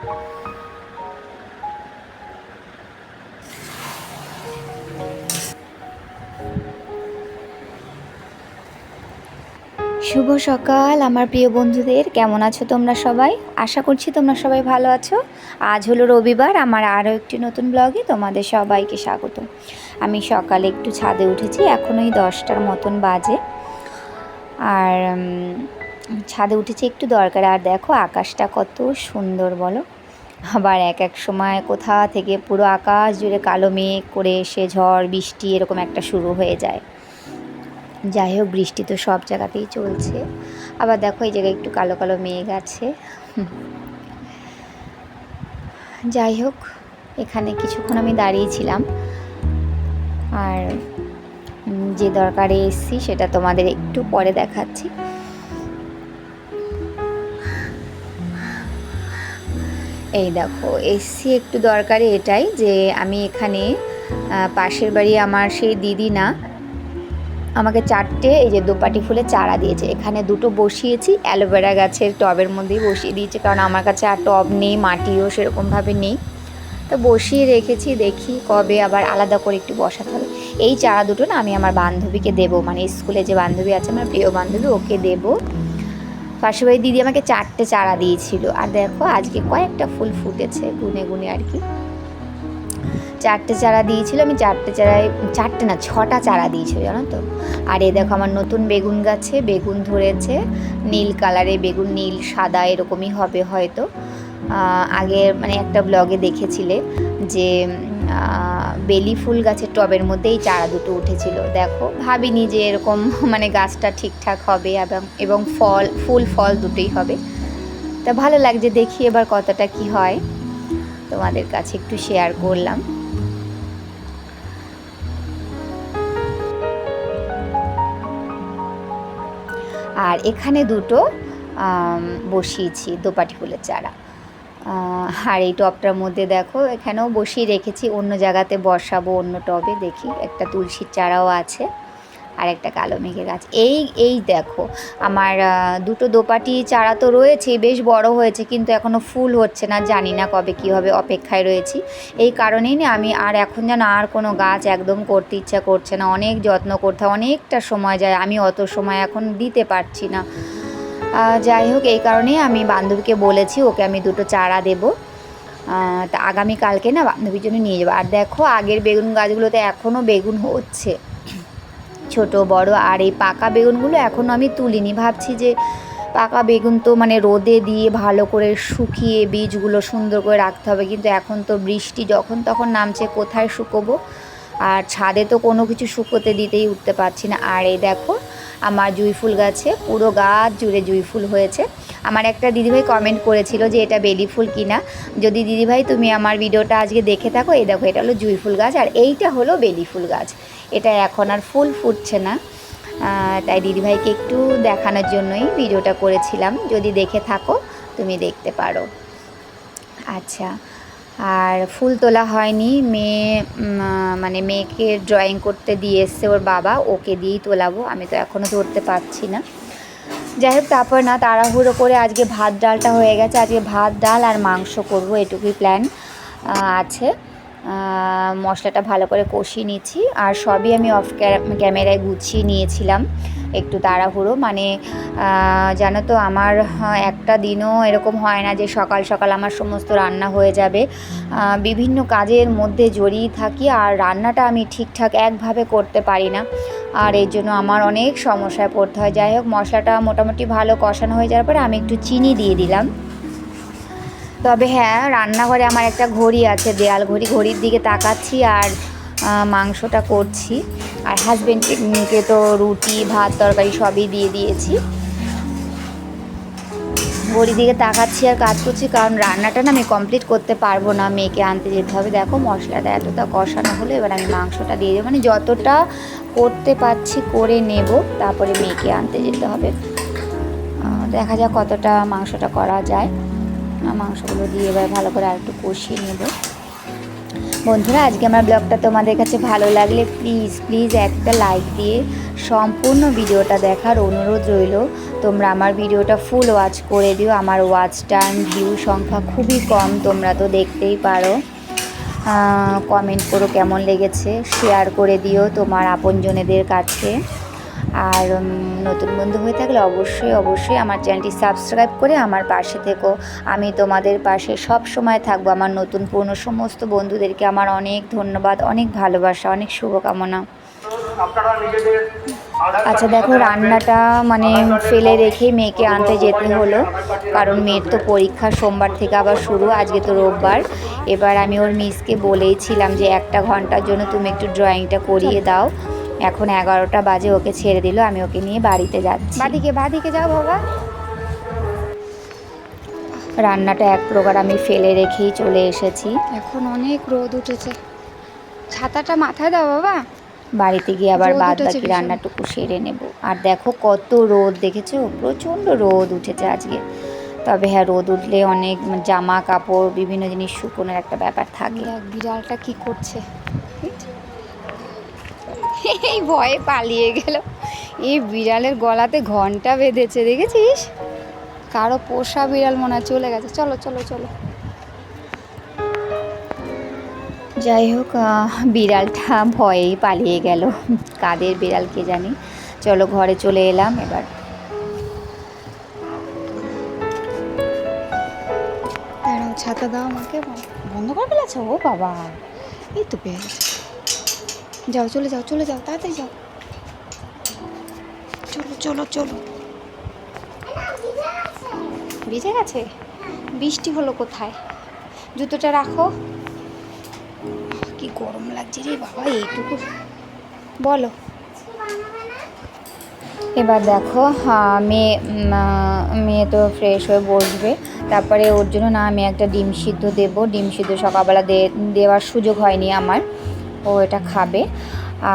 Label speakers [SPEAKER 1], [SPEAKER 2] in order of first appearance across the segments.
[SPEAKER 1] শুভ সকাল আমার প্রিয় বন্ধুদের, কেমন আছো তোমরা সবাই? আশা করছি তোমরা সবাই ভালো আছো। আজ হলো রবিবার, আমার আরও একটি নতুন ব্লগে তোমাদের সবাইকে স্বাগত। আমি সকালে একটু ছাদে উঠেছি, এখন ওই 10টার মতন বাজে। আর ছাদে উঠেছি একটু দরকার। আর দেখো আকাশটা কত সুন্দর বলো। আবার এক এক সময় কোথা থেকে পুরো আকাশ জুড়ে কালো মেঘ করে এসে ঝড় বৃষ্টি এরকম একটা শুরু হয়ে যায়। যাই হোক, বৃষ্টি তো সব জায়গাতেই চলছে। আবার দেখো এই জায়গায় একটু কালো কালো মেঘ আছে। যাই হোক, এখানে কিছুক্ষণ আমি দাঁড়িয়েছিলাম, আর যে দরকারে এসেছি সেটা তোমাদের একটু পরে দেখাচ্ছি। এই দেখো এসছি একটু দরকারে, এটাই যে আমি এখানে পাশের বাড়ি আমার সেই দিদি না আমাকে 4টে এই যে দোপাটি ফুলের চারা দিয়েছে। এখানে 2টো বসিয়েছি, অ্যালোভেরা গাছের টবের মধ্যেই বসিয়ে দিয়েছে, কারণ আমার কাছে আর টব নেই, মাটিও সেরকমভাবে নেই। তো বসিয়ে রেখেছি, দেখি কবে আবার আলাদা করে একটু বসাতে হবে। এই চারা দুটো না আমি আমার বান্ধবীকে দেবো, মানে স্কুলে যে বান্ধবী আছে আমার প্রিয় বান্ধবী, ওকে দেবো। পাশের বাড়ি দিদি আমাকে 4টে চারা দিয়েছিল। আর দেখো আজকে কয়েকটা ফুল ফুটেছে গুনে গুনে আর কি। 4টে চারা দিয়েছিল, আমি 4টে চারায় 4টে না 6টা চারা দিয়েছিল জানো তো। আর এই দেখো আমার নতুন বেগুন গাছে বেগুন ধরেছে, নীল কালারে বেগুন, নীল সাদা এরকমই হবে হয়তো। আগে মানে একটা ব্লগে দেখেছিলে যে বেলি ফুল গাছের টবের মধ্যে এই চারা দুটো উঠেছিল। দেখো ভাবিনি যে এরকম মানে গাছটা ঠিকঠাক হবে এবং ফুল ফল দুটোই হবে। তা ভালো লাগছে, দেখি এবার কতটা কি হয়, তোমাদের কাছে একটু শেয়ার করলাম। আর এখানে 2টো বসিয়েছি দোপাটি ফুলের চারা। আর এই টবটার মধ্যে দেখো এখানেও বসিয়ে রেখেছি, অন্য জায়গাতে বসাবো অন্য টবে। দেখি একটা তুলসীর চারাও আছে আর একটা কালো মেঘের গাছ। এই দেখো আমার 2টো দোপাটি চারা তো রয়েছে, বেশ বড় হয়েছে, কিন্তু এখনও ফুল হচ্ছে না, জানি না কবে কী হবে, অপেক্ষায় রয়েছি। এই কারণেই না আমি আর এখন যেন আর কোনো গাছ একদম করতে ইচ্ছা করছে না। অনেক যত্ন করতে অনেকটা সময় যায়, আমি অত সময় এখন দিতে পারছি না। যাই হোক, এই কারণেই আমি বান্ধবীকে বলেছি ওকে আমি 2টো চারা দেবো। তা আগামীকালকে না বান্ধবীর জন্য নিয়ে যাবো। আর দেখো আগের বেগুন গাছগুলোতে এখনও বেগুন হচ্ছে, ছোট বড়। আর এই পাকা বেগুনগুলো এখনও আমি তুলিনি, ভাবছি যে পাকা বেগুন তো মানে রোদে দিয়ে ভালো করে শুকিয়ে বীজগুলো সুন্দর করে রাখতে হবে, কিন্তু এখন তো বৃষ্টি যখন তখন নামছে, কোথায় শুকোবো? আর ছাদে তো কোনো কিছু শুকোতে দিতেই উঠতে পারছি না। আর এই দেখো আমার জুঁই ফুল গাছে পুরো গাছ জুড়ে জুঁই ফুল হয়েছে। আমার একটা দিদিভাই কমেন্ট করেছিল যে এটা বেলি ফুল কিনা। যদি দিদিভাই তুমি আমার ভিডিওটা আজকে দেখে থাকো, এই দেখো এটা হলো জুঁই ফুল গাছ আর এইটা হলো বেলি ফুল গাছ। এটা এখন আর ফুল ফুটছে না, তাই দিদিভাইকে একটু দেখানোর জন্যই ভিডিওটা করেছিলাম। যদি দেখে থাকো তুমি দেখতে পারো। আচ্ছা, আর ফুল তোলা হয়নি, মানে মেয়েকে ড্রয়িং করতে দিয়ে এসছে ওর বাবা, ওকে দিয়েই তোলাবো, আমি তো এখনও ধরতে পারছি না। যাই হোক, তারপর না তাড়াহুড়ো করে আজকে ভাত ডালটা হয়ে গেছে, আজকে ভাত ডাল আর মাংস করব, এটুকুই প্ল্যান আছে। মশলাটা ভালো করে কষিয়ে নিচ্ছি, আর সবই আমি অফ ক্যামেরায় গুছিয়ে নিয়েছিলাম একটু তাড়াহুড়ো। মানে জানো তো আমার একটা দিনও এরকম হয় না যে সকাল সকাল আমার সমস্ত রান্না হয়ে যাবে। বিভিন্ন কাজের মধ্যে জড়িয়ে থাকি, আর রান্নাটা আমি ঠিকঠাক একভাবে করতে পারি না, আর এর জন্য আমার অনেক সমস্যায় পড়তে হয়। যাই হোক, মশলাটা মোটামুটি ভালো কষানো হয়ে যাওয়ার পরে আমি একটু চিনি দিয়ে দিলাম। তবে হ্যাঁ, রান্নাঘরে আমার একটা ঘড়ি আছে, দেয়াল ঘড়ি, ঘড়ির দিকে তাকাচ্ছি আর মাংসটা করছি। আর হাজব্যান্ডকে তো রুটি ভাত তরকারি সবই দিয়ে দিয়েছি। ঘড়ির দিকে তাকাচ্ছি আর কাজ করছি, কারণ রান্নাটা না আমি কমপ্লিট করতে পারবো না, মেয়েকে আনতে যেতে হবে। দেখো মশলাটা এতটা কষানো হলো, এবার আমি মাংসটা দিয়ে দেবো, মানে যতটা করতে পারছি করে নেব, তারপরে মেয়েকে আনতে যেতে হবে। দেখা যাক কতটা মাংসটা করা যায়। মাংসগুলো দিয়ে এবার ভালো করে আর একটু কষিয়ে নেব। বন্ধুরা, আজকে আমার ব্লগটা তোমাদের কাছে ভালো লাগলে প্লিজ একটা লাইক দিয়ে সম্পূর্ণ ভিডিওটা দেখার অনুরোধ রইল। তোমরা আমার ভিডিওটা ফুল ওয়াচ করে দিও। আমার ওয়াচ টাইম ভিউ সংখ্যা খুবই কম, তোমরা তো দেখতেই পারো। কমেন্ট করো কেমন লেগেছে, শেয়ার করে দিও তোমার আপনজনেদের কাছে। আর নতুন বন্ধু হয়ে থাকলে অবশ্যই আমার চ্যানেলটি সাবস্ক্রাইব করে আমার পাশে থেকো। আমি তোমাদের পাশে সব সময় থাকবো। আমার নতুন পুরনো সমস্ত বন্ধুদেরকে আমার অনেক ধন্যবাদ, অনেক ভালোবাসা, অনেক শুভকামনা। আচ্ছা দেখো, রান্নাটা মানে ফেলে রেখে মেয়েকে আনতে যেতে হলো, কারণ মেয়ের তো পরীক্ষা সোমবার থেকে আবার শুরু, আজকে তো রোববার। এবার আমি ওর মিসকে বলেইছিলাম যে 1 ঘন্টার জন্য তুমি একটু ড্রয়িংটা করিয়ে দাও। এখন 11টা বাজে, ওকে ছেড়ে দিল, আমি ওকে নিয়ে বাড়িতে যাচ্ছি। বাদিকে যাও বাবা। রান্নাটা এক প্রকার আমি ফেলে রেখেই চলে এসেছি।
[SPEAKER 2] এখন অনেক রোদ উঠেছে, ছাতাটা মাথায় দাও বাবা।
[SPEAKER 1] বাড়িতে গিয়ে আবার বাদ বাকি রান্নাটুকু সেরে নেব। আর দেখো কত রোদ, দেখেছো? প্রচণ্ড রোদ উঠেছে আজকে। তবে হ্যাঁ, রোদ উঠলে অনেক জামা কাপড় বিভিন্ন জিনিস শুকোনোর একটা ব্যাপার থাকে।
[SPEAKER 2] বিড়ালটা কি করছে, এই ভয়ে পালিয়ে গেল। এই বিড়ালের গলাতে ঘন্টা বেঁধেছে, দেখেছিস? কারো পোষা বিড়াল মনে হয় চলে গেছে। চলো চলো চলো।
[SPEAKER 1] যাই হোক, বিড়ালটা ভয়েই পালিয়ে গেল। কাদের বিড়াল কে জানি। চলো ঘরে চলে এলাম এবার।
[SPEAKER 2] দাঁড়াও, ছাতা দাও আমাকে। বন্ধ করে ফেলেছে? ও বাবা, এই তো পেয়ে গেছে। যাও, চলে যাও তাড়াতাড়ি যাও। চলো চলো চলো। ভিজে গেছে? বৃষ্টি হলো কোথায়? জুতোটা রাখো। কি গরম লাগছে রে বাবা, এইটুকু। বলো।
[SPEAKER 1] এবার দেখো, মেয়ে তো ফ্রেশ হয়ে বসবে, তারপরে ওর জন্য না আমি একটা ডিম সিদ্ধ দেবো। ডিম সিদ্ধ সকালবেলা দেওয়ার সুযোগ হয়নি আমার, ও এটা খাবে।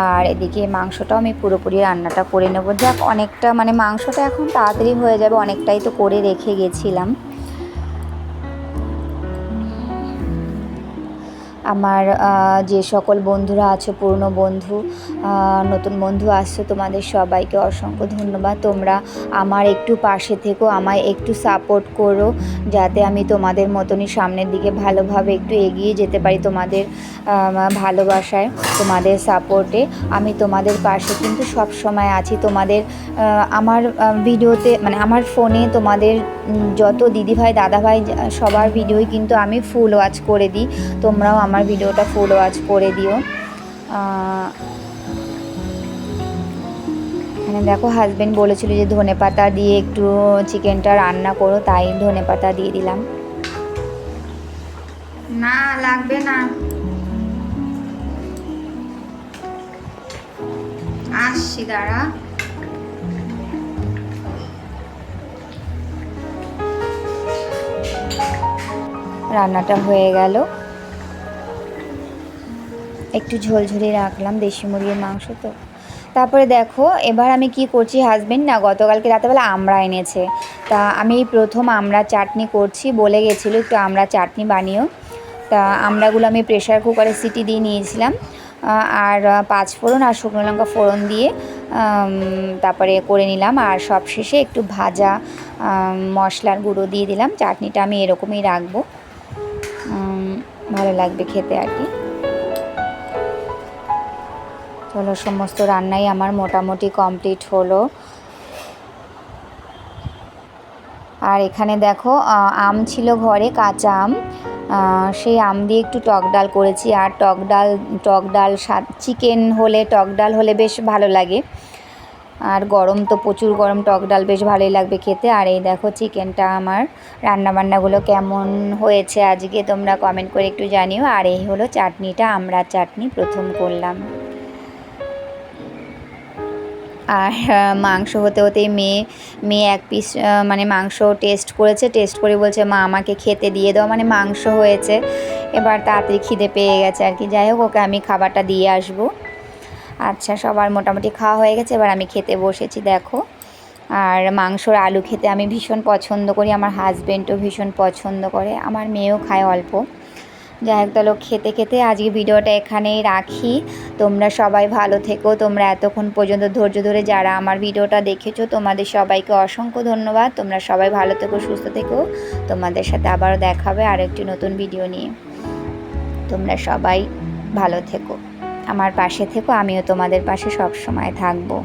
[SPEAKER 1] আর এদিকে মাংসটাও আমি পুরোপুরি রান্নাটা করে নেব। যাক, অনেকটা মানে মাংসটা এখন তাড়াতাড়ি হয়ে যাবে, অনেকটাই তো করে রেখে গেছিলাম। আমার যে সকল বন্ধুরা আছো, পুরনো বন্ধু, নতুন বন্ধু আসছো, তোমাদের সবাইকে অসংখ্য ধন্যবাদ। তোমরা আমার একটু পাশে থেকো, আমায় একটু সাপোর্ট করো, যাতে আমি তোমাদের মতনই সামনের দিকে ভালোভাবে একটু এগিয়ে যেতে পারি। তোমাদের ভালোবাসায়, তোমাদের সাপোর্টে আমি তোমাদের পাশে কিন্তু সব সময় আছি। তোমাদের আমার ভিডিওতে মানে আমার ফোনে তোমাদের যত দিদিভাই দাদাভাই সবার ভিডিওই কিন্তু আমি ফুল ওয়াচ করে দিই। তোমরাও আমার ভিডিওটা ফুল ওয়াচ করে দিও। এখানে দেখো, হাজবেন্ড বলেছিল যে ধনেপাতা দিয়ে একটু চিকেনটা রান্না করো, তাই ধনেপাতা দিয়ে দিলাম। না লাগবে না, আসছি দাঁড়া। রান্নাটা হয়ে গেল, একটু ঝোলঝুলি রাখলাম, দেশি মুরগির মাংস তো। তারপরে দেখো, এবার আমি কি করছি, হাজবেন্ড না গতকালকে রাতেবেলা আমড়া এনেছে, তা আমি প্রথম আমড়া চাটনি করছি, বলে গেছিলো একটু আমড়া চাটনি বানিও। তা আমড়াগুলো আমি প্রেশার কুকারে সিটি দিয়ে নিয়েছিলাম, আর 5 ফোড়ন আর শুকনো লঙ্কা ফোড়ন দিয়ে তারপরে করে নিলাম। আর সব শেষে একটু ভাজা মশলার গুঁড়ো দিয়ে দিলাম। চাটনিটা আমি এরকমই রাখবো, ভালো লাগবে খেতে আর কি। চলো, সমস্ত রান্নাই আমার মোটামুটি কমপ্লিট হলো। আর এখানে দেখো, আম ছিল ঘরে, কাঁচা আম, সেই আম দিয়ে একটু টক ডাল করেছি। আর টক ডাল চিকেন হলে, টক ডাল হলে বেশ ভালো লাগে। আর গরম তো প্রচুর গরম, টক ডাল বেশ ভালোই লাগবে খেতে। আর এই দেখো চিকেনটা, আমার রান্নাবান্নাগুলো কেমন হয়েছে আজকে তোমরা কমেন্ট করে একটু জানিও। আর এই হলো চাটনিটা, আমড়ার চাটনি প্রথম করলাম। আর মাংস হতে হতেই মেয়ে 1 পিস মানে মাংস টেস্ট করেছে, টেস্ট করে বলছে মা আমাকে খেতে দিয়ে দাও, মানে মাংস হয়েছে। এবার তাড়াতাড়ি খিদে পেয়ে গেছে আর কি। যাই হোক, ওকে আমি খাবারটা দিয়ে আসবো। আচ্ছা, সবার মোটামুটি খাওয়া হয়ে গেছে, এবার আমি খেতে বসেছি দেখো। আর মাংসর আলু খেতে আমি ভীষণ পছন্দ করি, আমার হাজব্যান্ডও ভীষণ পছন্দ করে, আমার মেয়েও খায় অল্প। যাই হোক, তাহলে খেতে খেতে আজকে ভিডিওটা এখানেই রাখি। তোমরা সবাই ভালো থেকো। তোমরা এতক্ষণ পর্যন্ত ধৈর্য ধরে যারা আমার ভিডিওটা দেখেছো তোমাদের সবাইকে অসংখ্য ধন্যবাদ। তোমরা সবাই ভালো থেকো, সুস্থ থেকো। তোমাদের সাথে আবারও দেখা হবে আরেকটি নতুন ভিডিও নিয়ে। তোমরা সবাই ভালো থেকো, আমার পাশে থেকো, আমিও তোমাদের পাশে সব সময় থাকবো।